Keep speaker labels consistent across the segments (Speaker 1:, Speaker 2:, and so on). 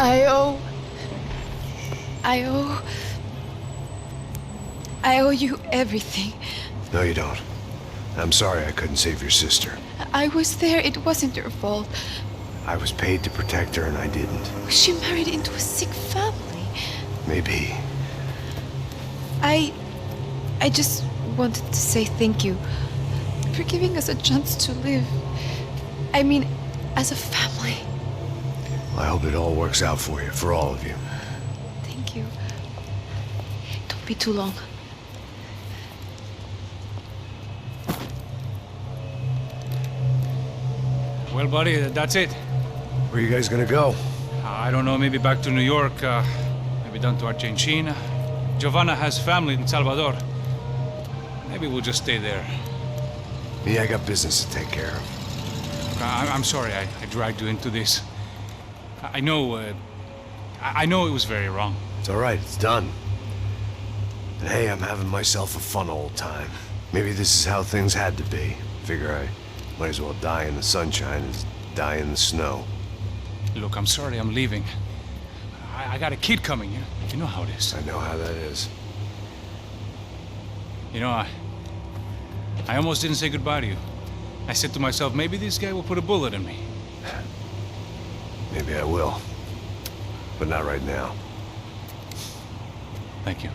Speaker 1: I owe you everything.
Speaker 2: No, you don't. I'm sorry I couldn't save your sister.
Speaker 1: I was there. It wasn't your fault.
Speaker 2: I was paid to protect her and I didn't.
Speaker 1: She married into a sick family.
Speaker 2: Maybe.
Speaker 1: I just wanted to say thank you for giving us a chance to live. I mean, as a family.
Speaker 2: I hope it all works out for you, for all of you.
Speaker 1: Thank you. Don't be too long.
Speaker 3: Well, buddy, that's it.
Speaker 2: Where are you guys gonna go?
Speaker 3: I don't know, maybe back to New York, maybe down to Argentina. Giovanna has family in Salvador. Maybe we'll just stay there.
Speaker 2: Me, I got business to take care of.
Speaker 3: I'm sorry I dragged you into this. I know it was very wrong.
Speaker 2: It's all right, it's done. And hey, I'm having myself a fun old time. Maybe this is how things had to be. Figure I might as well die in the sunshine as die in the snow.
Speaker 3: Look, I'm sorry I'm leaving. I got a kid coming. You know how it is.
Speaker 2: I know how that is.
Speaker 3: You know, I almost didn't say goodbye to you. I said to myself, maybe this guy will put a bullet in me.
Speaker 2: Maybe I will. But not right now.
Speaker 3: Thank you.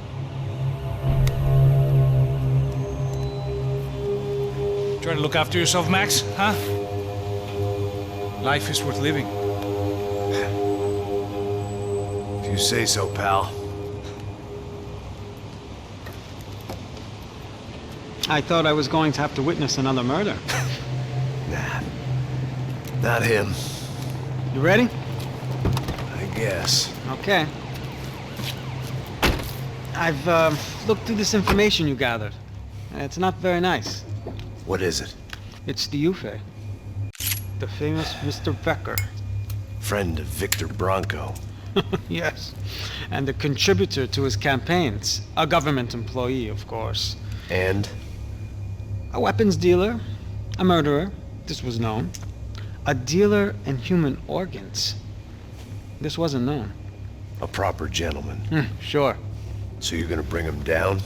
Speaker 3: Try to look after yourself, Max, huh? Life is worth living.
Speaker 2: If you say so, pal.
Speaker 4: I thought I was going to have to witness another murder.
Speaker 2: Nah. Not him.
Speaker 4: You ready?
Speaker 2: I guess.
Speaker 4: Okay. I've looked through this information you gathered. It's not very nice.
Speaker 2: What is it?
Speaker 4: It's the Ufe. The famous Mr. Becker.
Speaker 2: Friend of Victor Bronco.
Speaker 4: Yes. And a contributor to his campaigns. A government employee, of course.
Speaker 2: And?
Speaker 4: A weapons dealer. A murderer. This was known. A dealer in human organs. This wasn't known.
Speaker 2: A proper gentleman.
Speaker 4: Sure.
Speaker 2: So you're gonna bring him down?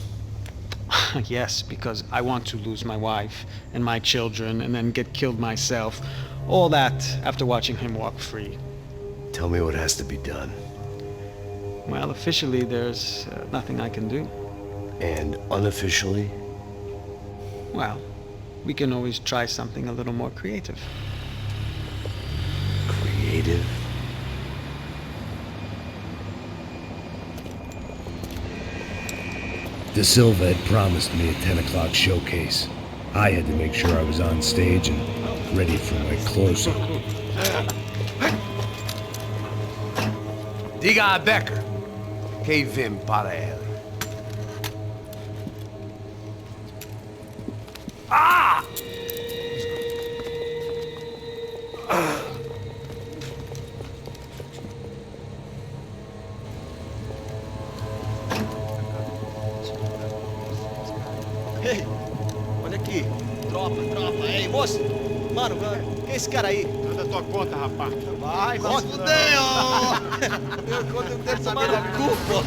Speaker 4: Yes, because I want to lose my wife and my children and then get killed myself. All that after watching him walk free.
Speaker 2: Tell me what has to be done.
Speaker 4: Well, officially there's nothing I can do.
Speaker 2: And unofficially?
Speaker 4: Well, we can always try something a little more creative.
Speaker 2: Creative?
Speaker 5: De Silva had promised me a 10 o'clock showcase. I had to make sure I was on stage and ready for my close-up.
Speaker 2: Diga a Becker. Que vim para ele. Ah!
Speaker 6: Ei, olha aqui. Tropa. Ei, moço. Mano, quem é esse cara aí?
Speaker 7: Manda tua conta, rapaz.
Speaker 6: Vai se fuder, ó! Eu conto dele tomar no cu, pô.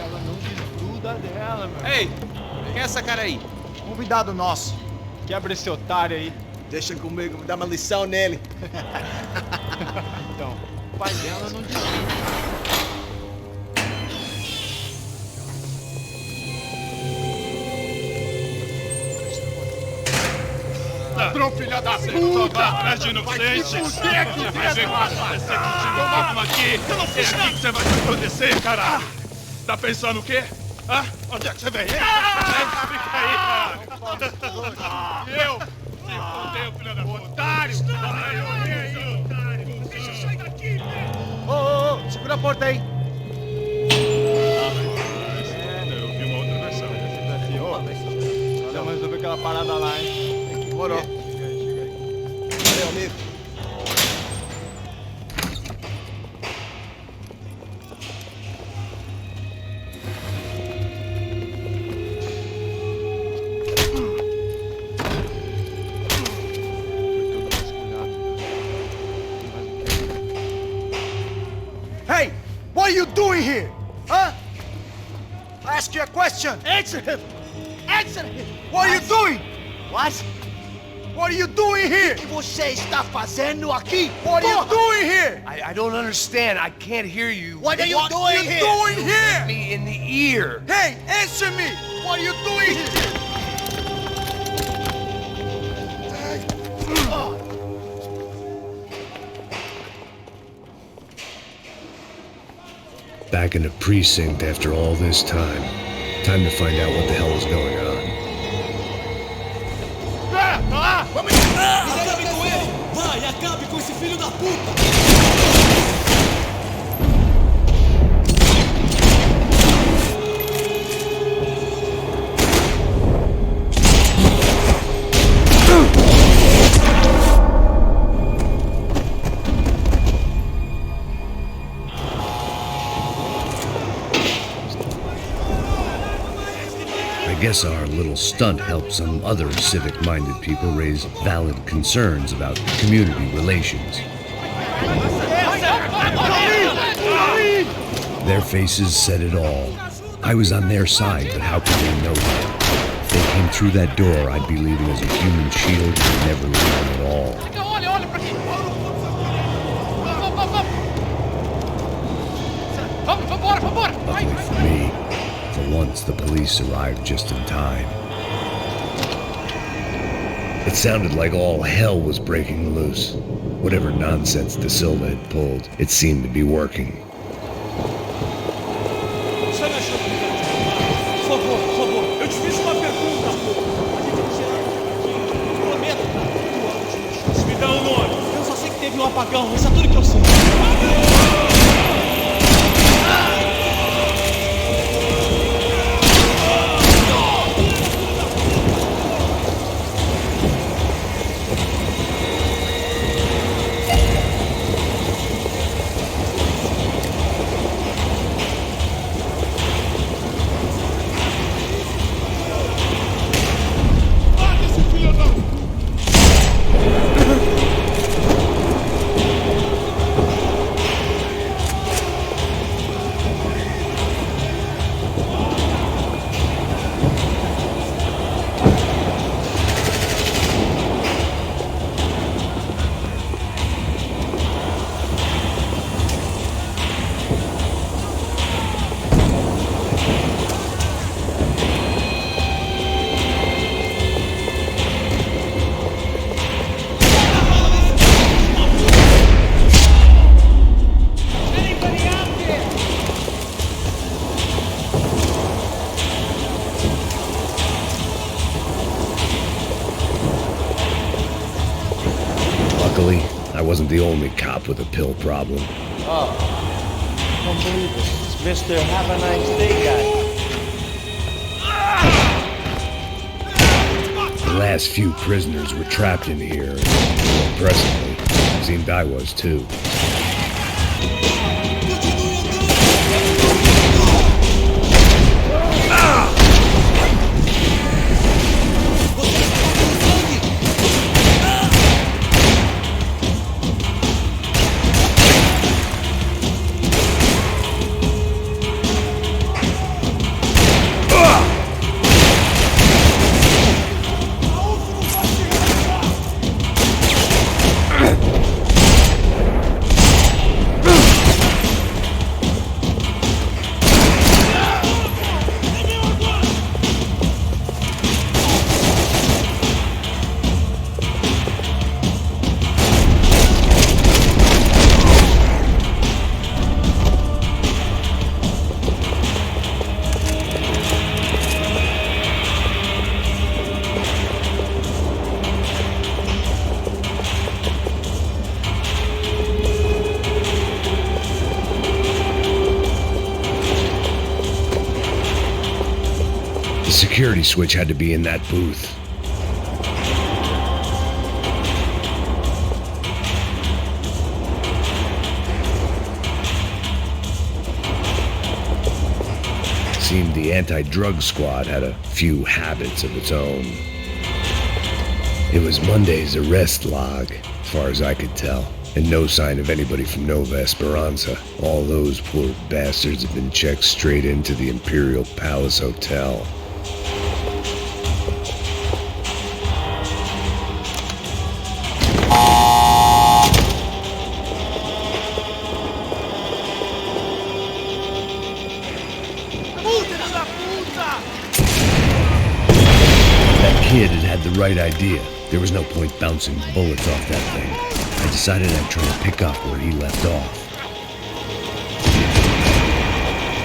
Speaker 7: Ela não desgruda dela, meu.
Speaker 6: Ei, quem é essa cara aí?
Speaker 7: Convidado nosso. Quebra esse otário aí.
Speaker 6: Deixa comigo, me dá uma lição nele.
Speaker 7: Então, o pai dela não desgruda.
Speaker 8: Ladrão, filha da puta! Atrás de inocente! Vai ver quando aparecer contigo mesmo aqui! É aqui que você vai se acontecer, caralho! Tá pensando o quê? Hã? Onde é que você vem? Fica aí, cara! Eu? Se fodeu, filha da puta! Otário! Otário! Deixa eu sair daqui!
Speaker 6: Ô, segura a porta aí!
Speaker 8: Eu vi uma outra versão.
Speaker 7: Já resolveu aquela parada lá, hein?
Speaker 6: Demorou. Valeu, amigo. Hey!
Speaker 9: you a question.
Speaker 6: Answer him! Answer him!
Speaker 9: What are you doing?
Speaker 6: What?
Speaker 9: What are you doing here?
Speaker 6: O que você está fazendo aqui?
Speaker 9: What are you doing here?
Speaker 2: I don't understand. I can't hear you.
Speaker 6: What are you
Speaker 9: What
Speaker 6: doing
Speaker 9: are you
Speaker 6: here?
Speaker 9: doing here?
Speaker 2: Me in the ear.
Speaker 9: Hey, answer me! What are you doing here?
Speaker 5: Back in the precinct after all this time. Time to find out what the hell is going on.
Speaker 6: Acabe com ele! Vai, acabe com esse filho da puta!
Speaker 5: I guess our little stunt helped some other civic-minded people raise valid concerns about community relations. Their faces said it all. I was on their side, but how could they know that? If they came through that door, I'd be leaving as a human shield and never leaving at all. Luckily for me, for once the police arrived just in time. It sounded like all hell was breaking loose. Whatever nonsense De Silva had pulled, it seemed to be working.
Speaker 6: Sai na chave, por favor, eu te fiz uma pergunta, A gente prometo, tua última chance. Me dá um nome. Eu só sei que teve um apagão, isso é tudo que eu sei.
Speaker 5: Luckily, I wasn't the only cop with a pill problem.
Speaker 10: Oh, I don't believe it. It's Mr. Have a Nice Day guy.
Speaker 5: The last few prisoners were trapped in here, and more impressively, it seemed I was too. The security switch had to be in that booth. Seemed the anti-drug squad had a few habits of its own. It was Monday's arrest log, as far as I could tell. And no sign of anybody from Nova Esperanza. All those poor bastards have been checked straight into the Imperial Palace Hotel. That kid had the right idea. There was no point bouncing bullets off that thing. I decided I'd try to pick up where he left off.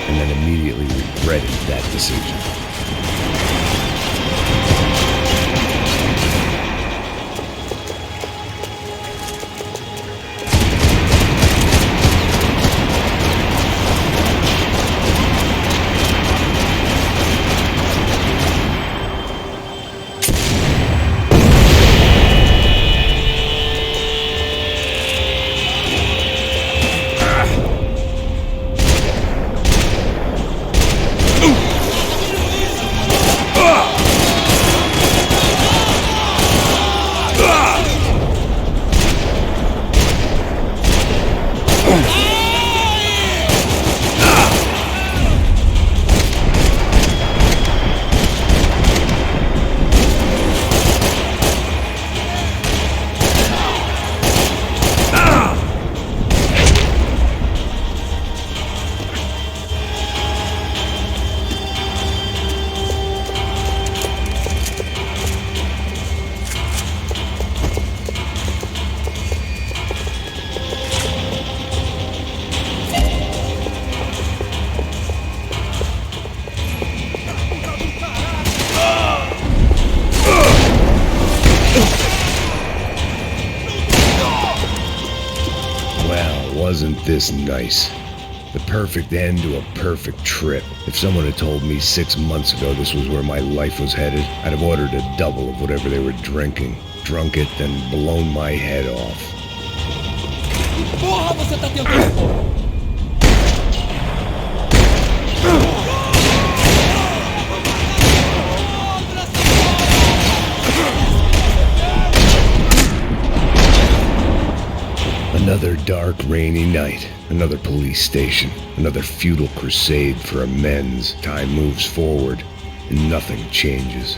Speaker 5: And then immediately regretted that decision. Wasn't this nice? The perfect end to a perfect trip. If someone had told me 6 months ago this was where my life was headed, I'd have ordered a double of whatever they were drinking, drunk it, then blown my head off.
Speaker 11: Porra, você tá tentando!
Speaker 5: Another dark, rainy night. Another police station. Another futile crusade for amends. Time moves forward, and nothing changes.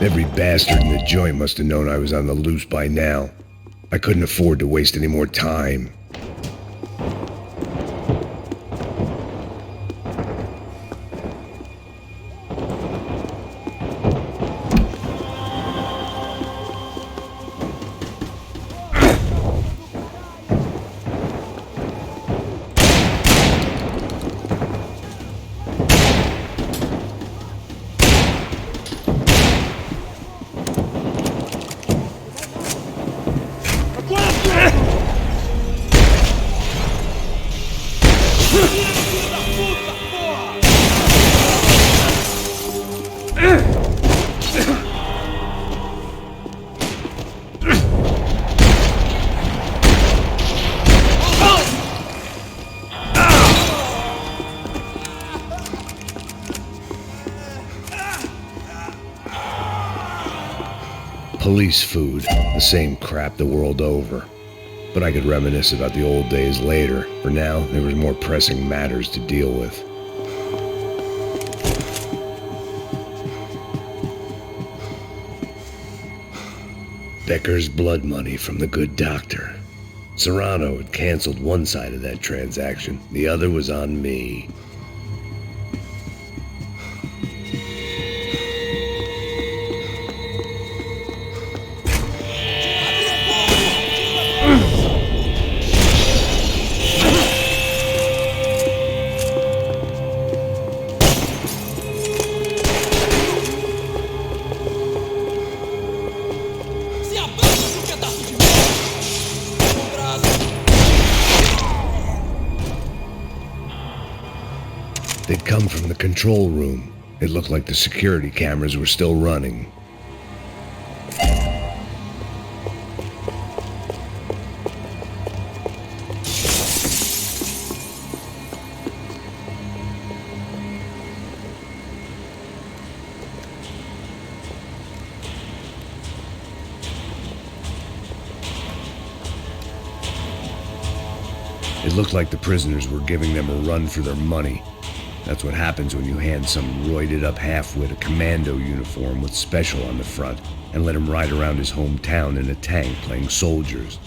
Speaker 5: Every bastard in the joint must have known I was on the loose by now. I couldn't afford to waste any more time. Police food, the same crap the world over. But I could reminisce about the old days later. For now, there was more pressing matters to deal with. Becker's blood money from the good doctor. Serrano had canceled one side of that transaction. The other was on me. They'd come from the control room. It looked like the security cameras were still running. It looked like the prisoners were giving them a run for their money. That's what happens when you hand some roided-up halfwit a commando uniform with special on the front and let him ride around his hometown in a tank playing soldiers.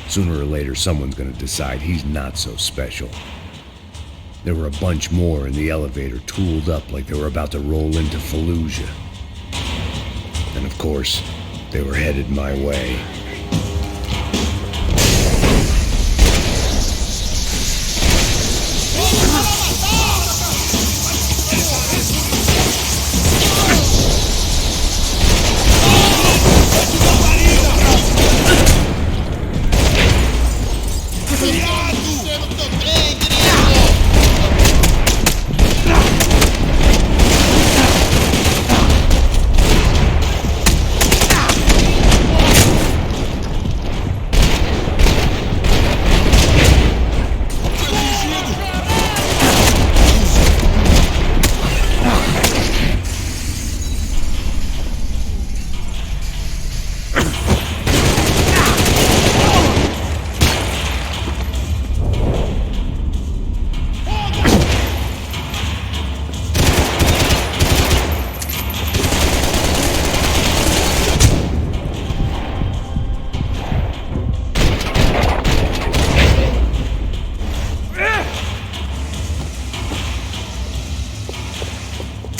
Speaker 5: Sooner or later, someone's gonna decide he's not so special. There were a bunch more in the elevator, tooled up like they were about to roll into Fallujah. And of course, they were headed my way.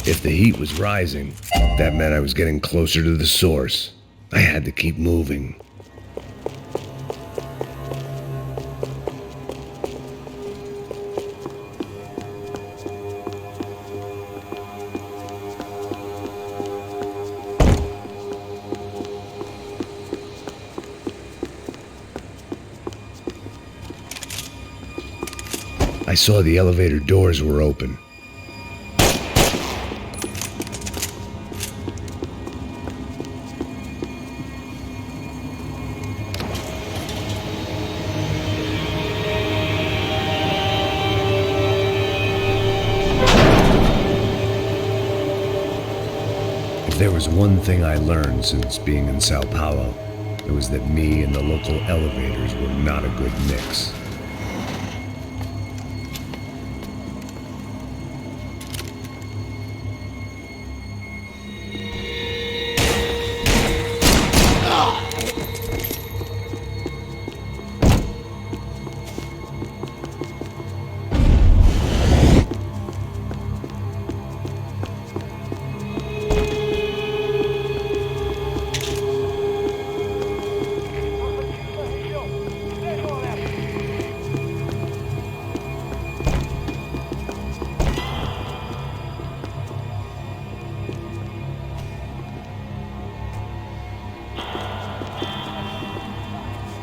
Speaker 5: If the heat was rising, that meant I was getting closer to the source. I had to keep moving. I saw the elevator doors were open. If there was one thing I learned since being in Sao Paulo, it was that me and the local elevators were not a good mix.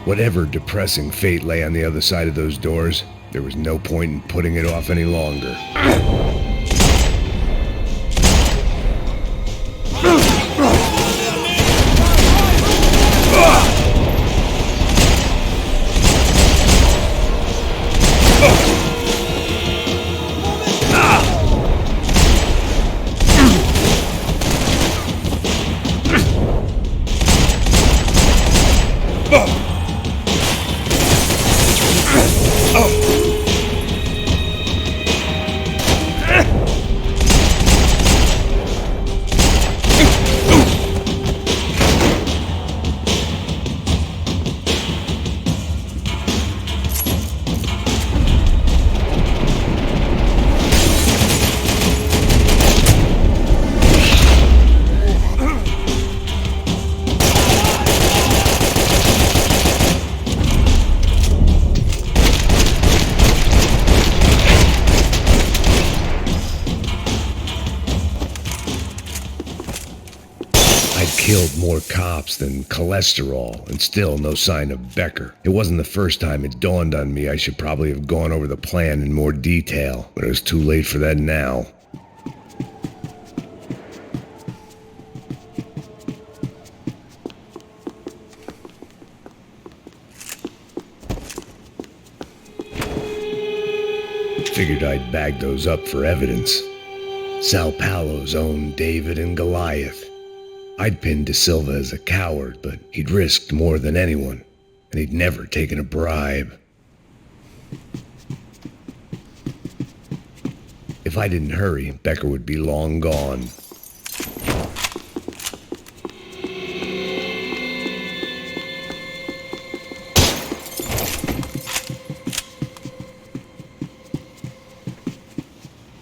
Speaker 5: Whatever depressing fate lay on the other side of those doors, there was no point in putting it off any longer. I'd killed more cops than cholesterol, and still no sign of Becker. It wasn't the first time it dawned on me I should probably have gone over the plan in more detail, but it was too late for that now. Figured I'd bag those up for evidence. Sao Paulo's own David and Goliath. I'd pinned De Silva as a coward, but he'd risked more than anyone, and he'd never taken a bribe. If I didn't hurry, Becker would be long gone.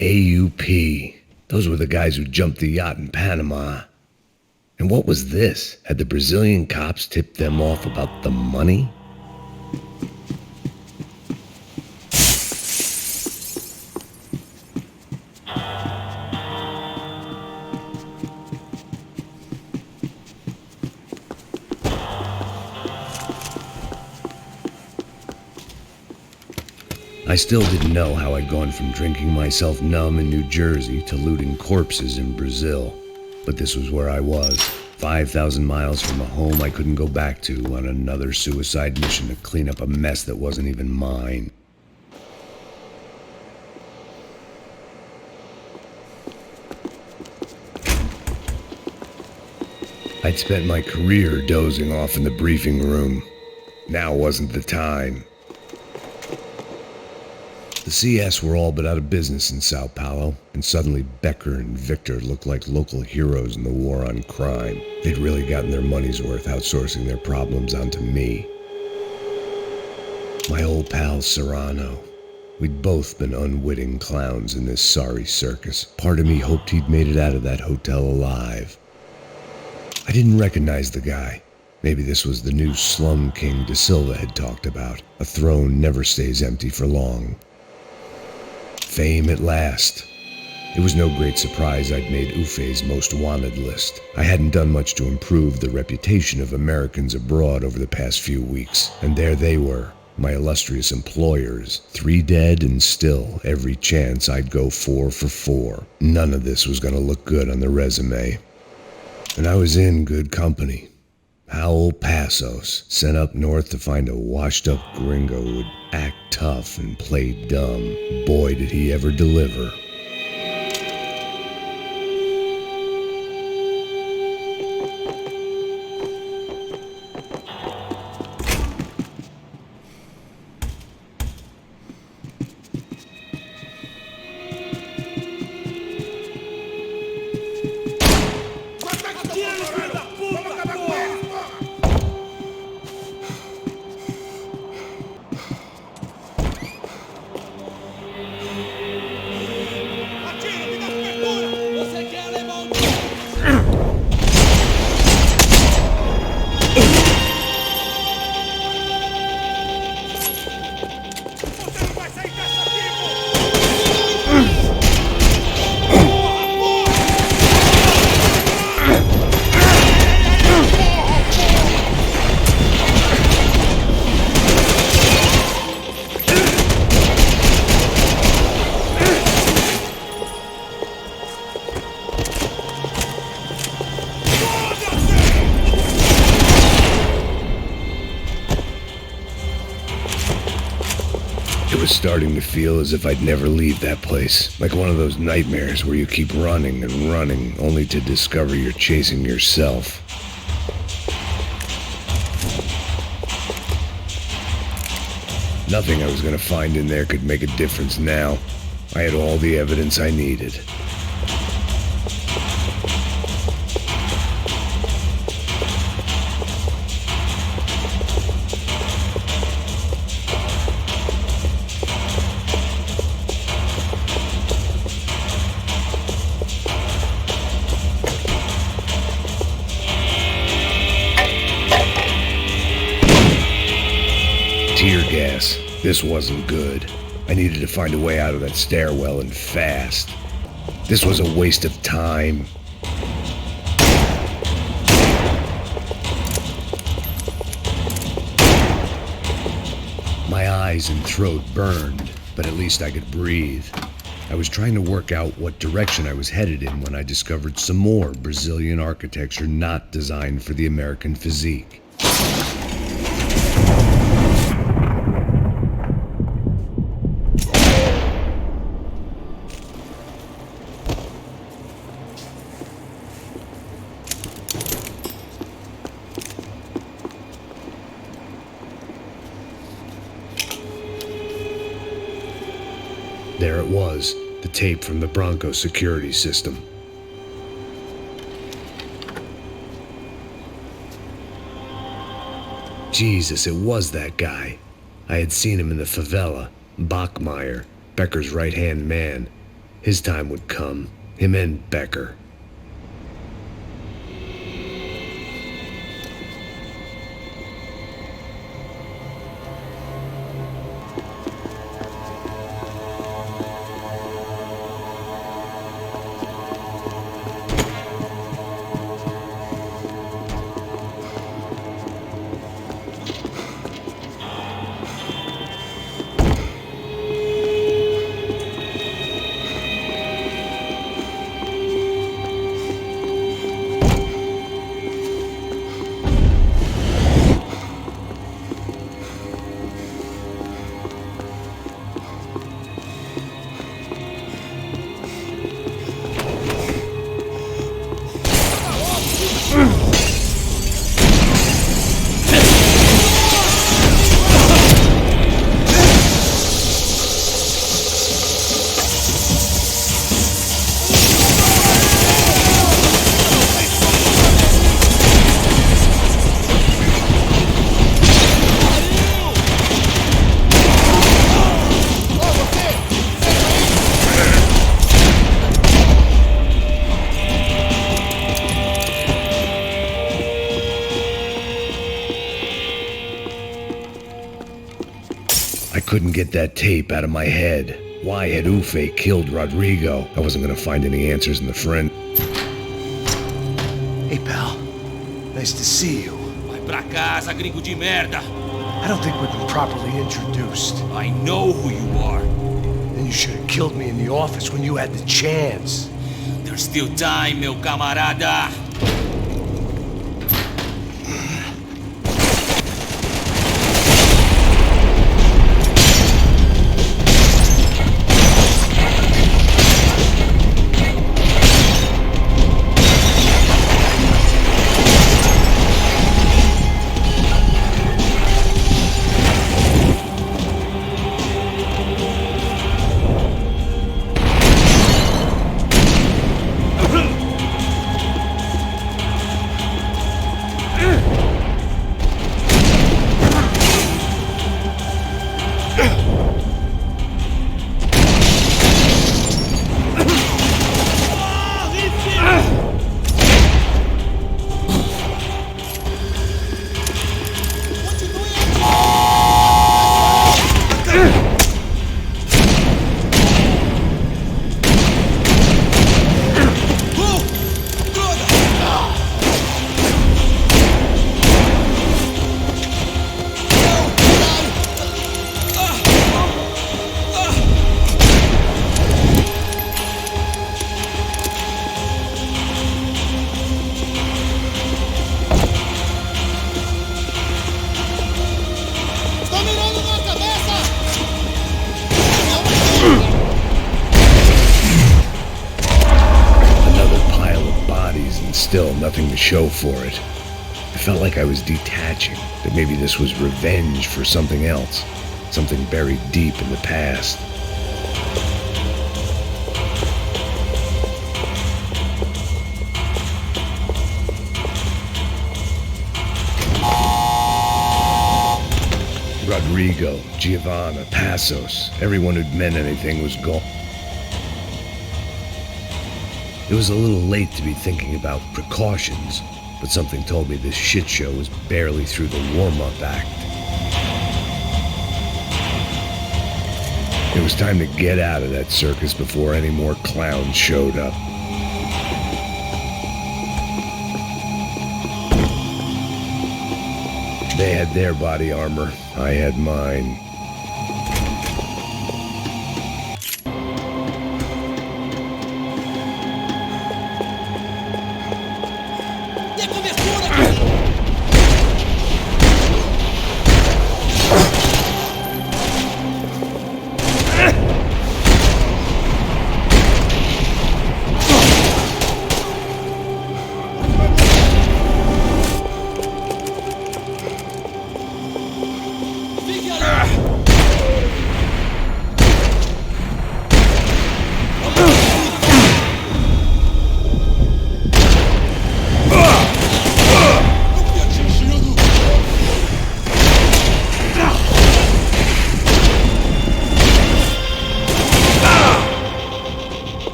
Speaker 5: AUP. Those were the guys who jumped the yacht in Panama. And what was this? Had the Brazilian cops tipped them off about the money? I still didn't know how I'd gone from drinking myself numb in New Jersey to looting corpses in Brazil. But this was where I was, 5,000 miles from a home I couldn't go back to, on another suicide mission to clean up a mess that wasn't even mine. I'd spent my career dozing off in the briefing room. Now wasn't the time. The CS were all but out of business in Sao Paulo, and suddenly Becker and Victor looked like local heroes in the war on crime. They'd really gotten their money's worth outsourcing their problems onto me. My old pal Serrano. We'd both been unwitting clowns in this sorry circus. Part of me hoped he'd made it out of that hotel alive. I didn't recognize the guy. Maybe this was the new slum king De Silva had talked about. A throne never stays empty for long. Fame at last. It was no great surprise I'd made Ufe's most wanted list. I hadn't done much to improve the reputation of Americans abroad over the past few weeks, and there they were, my illustrious employers, 3 dead and still every chance I'd go 4 for 4. None of this was going to look good on the resume. And I was in good company. Howell Passos, sent up north to find a washed-up gringo who would act tough and play dumb. Boy, did he ever deliver. It was starting to feel as if I'd never leave that place. Like one of those nightmares where you keep running and running, only to discover you're chasing yourself. Nothing I was going to find in there could make a difference now. I had all the evidence I needed. Tear gas. This wasn't good. I needed to find a way out of that stairwell and fast. This was a waste of time. eyes and throat burned, but at least I could breathe. I was trying to work out what direction I was headed in when I discovered some more Brazilian architecture not designed for the American physique. There it was, the tape from the Bronco security system. Jesus, it was that guy. I had seen him in the favela, Bachmeyer, Becker's right-hand man. His time would come, him and Becker. Couldn't get that tape out of my head. Why had Ufe killed Rodrigo? I wasn't gonna find any answers in the front.
Speaker 2: Hey, pal. Nice to see you.
Speaker 11: Vai pra casa, gringo de merda!
Speaker 2: I don't think we've been properly introduced.
Speaker 11: I know who you are.
Speaker 2: Then you should have killed me in the office when you had the chance.
Speaker 11: There's still time, meu camarada!
Speaker 5: Still nothing to show for it. I felt like I was detaching, that maybe this was revenge for something else, something buried deep in the past. Rodrigo, Giovanna, Passos, everyone who'd meant anything was gone. It was a little late to be thinking about precautions, but something told me this shit show was barely through the warm-up act. It was time to get out of that circus before any more clowns showed up. They had their body armor, I had mine.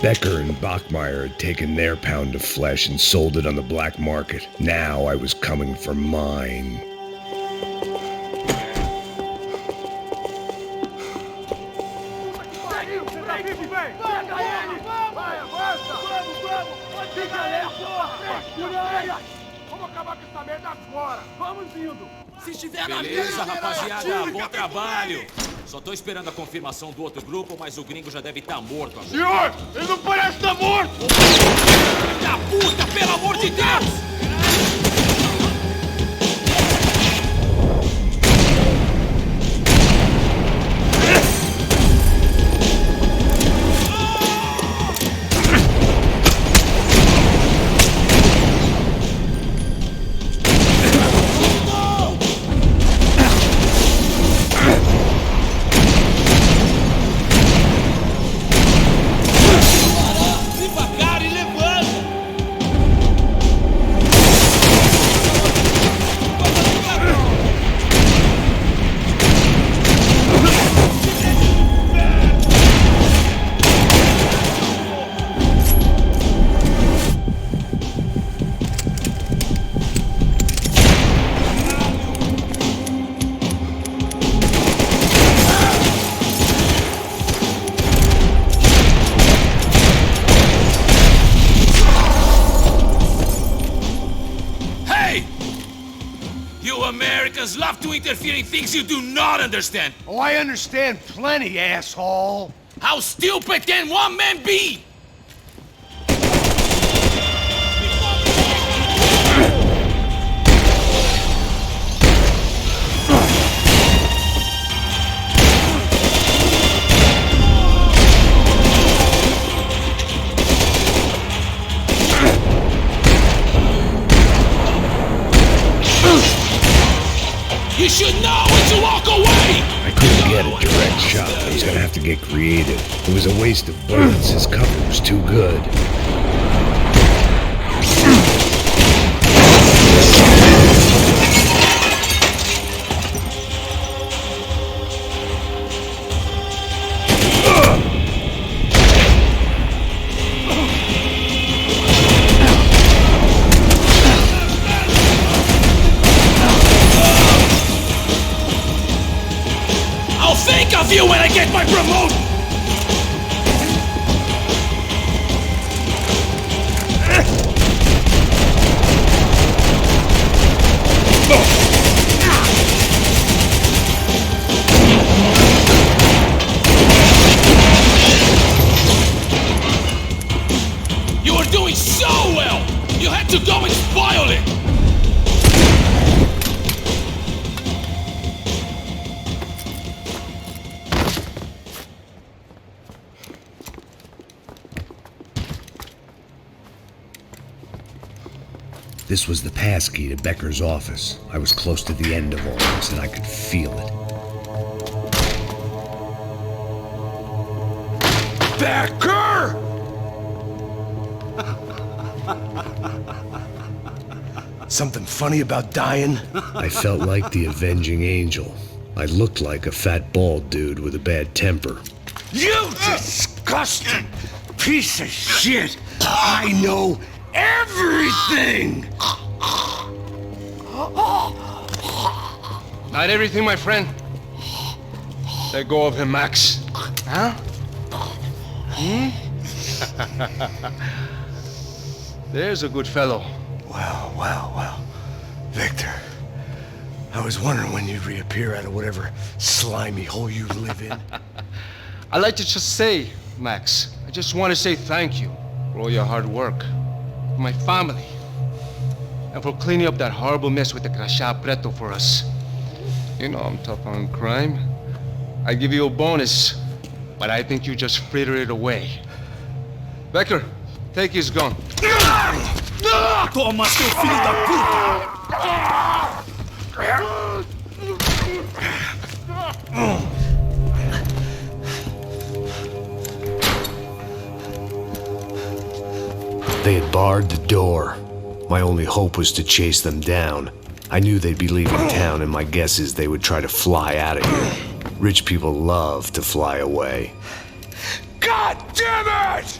Speaker 5: Becker and Bachmeyer had taken their pound of flesh and sold it on the black market. Now I was coming for mine.
Speaker 11: Beleza, rapaziada, bom trabalho. Só tô esperando a confirmação do outro grupo, mas o gringo já deve estar morto agora.
Speaker 9: Senhor, ele não parece estar morto!
Speaker 11: Da puta, pelo amor de Deus! Americans love to interfere in things you do not understand.
Speaker 2: Oh, I understand plenty, asshole.
Speaker 11: How stupid can one man be? You should know when to walk away!
Speaker 5: I couldn't get a direct shot. I was gonna have to get creative. It was a waste of bullets. His cover was too good.
Speaker 11: Think of you when I get my promotion! You were doing so well! You had to go and spoil it!
Speaker 5: This was the passkey to Becker's office. I was close to the end of all this, and I could feel it.
Speaker 2: Becker! Something funny about dying?
Speaker 5: I felt like the avenging angel. I looked like a fat bald dude with a bad temper.
Speaker 12: You disgusting piece of shit! I know everything!
Speaker 7: Not everything, my friend. Let go of him, Max. Huh? There's a good fellow.
Speaker 2: Well. Victor, I was wondering when you'd reappear out of whatever slimy hole you live in.
Speaker 7: I'd like to just say, Max, I just want to say thank you for all your hard work, for my family, and for cleaning up that horrible mess with the crachá preto for us. You know I'm tough on crime. I give you a bonus, but I think you just frittered it away. Becker, take his gun.
Speaker 12: Toma, seu filho da puta!
Speaker 2: They had barred the door. My only hope was to chase them down. I knew they'd be leaving town, and my guess is they would try to fly out of here. Rich people love to fly away.
Speaker 12: God damn it!